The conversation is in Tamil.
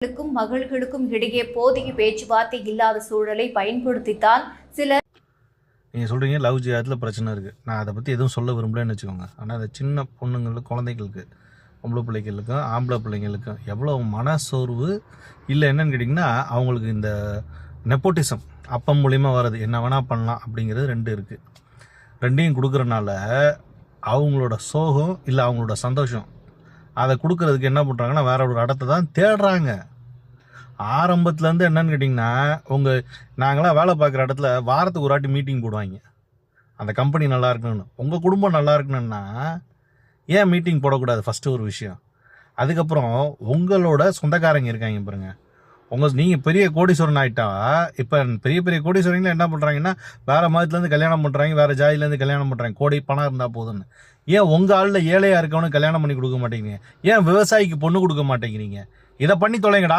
க்கும் மகள்களுக்கும் இடையே போதிய பேச்சுவார்த்தை இல்லாத சூழலை பயன்படுத்தித்தான் சிலர். நீங்கள் சொல்கிறீங்க லவ் ஜிஹாத்தில் பிரச்சனை இருக்குது. நான் அதை பற்றி எதுவும் சொல்ல விரும்பலன்னு வச்சுக்கோங்க. ஆனால் அந்த சின்ன பொண்ணுங்களுக்கு, குழந்தைகளுக்கு, பொம்பளை பிள்ளைகளுக்கும் ஆம்பளை பிள்ளைங்களுக்கும் எவ்வளோ மனசோர்வு இல்லை என்னன்னு கேட்டிங்கன்னா, அவங்களுக்கு இந்த நெப்போட்டிசம் அப்பம் மூலிமா வர்றது என்ன வேணால் பண்ணலாம் அப்படிங்கிறது ரெண்டு இருக்குது. ரெண்டையும் கொடுக்குறனால அவங்களோட சோகம் இல்லை அவங்களோட சந்தோஷம் அதை கொடுக்கறதுக்கு என்ன பண்ணுறாங்கன்னா வேற ஒரு இடத்த தான் தேடுறாங்க. ஆரம்பத்துலேருந்து என்னன்னு கேட்டிங்கன்னா, நாங்களாம் வேலை பார்க்குற இடத்துல வாரத்துக்கு ஒரு வாட்டி மீட்டிங் போடுவாங்க. அந்த கம்பெனி நல்லா இருக்கணும்னு, உங்கள் குடும்பம் நல்லா இருக்கணும்னா ஏன் மீட்டிங் போடக்கூடாது? ஃபஸ்ட்டு ஒரு விஷயம். அதுக்கப்புறம் உங்களோட சொந்தக்காரங்க இருக்காங்க பாருங்கள், நீங்கள் பெரிய கோடீஸ்வரன் ஆகிட்டா, இப்போ பெரிய பெரிய கோடீஸ்வரங்களும் என்ன பண்ணுறாங்கன்னா வேறு மதத்துலேருந்து கல்யாணம் பண்ணுறாங்க, வேறு ஜாதியிலேருந்து கல்யாணம் பண்ணுறாங்க, கோடி பணம் இருந்தால் போதும்னு. ஏன் உங்கள் ஆளில் ஏழையாக இருக்கவனு கல்யாணம் பண்ணி கொடுக்க மாட்டேங்கிறீங்க? ஏன் விவசாயிக்கு பொண்ணு கொடுக்க மாட்டேங்கிறீங்க? இதை பண்ணி தொலைங்கடா.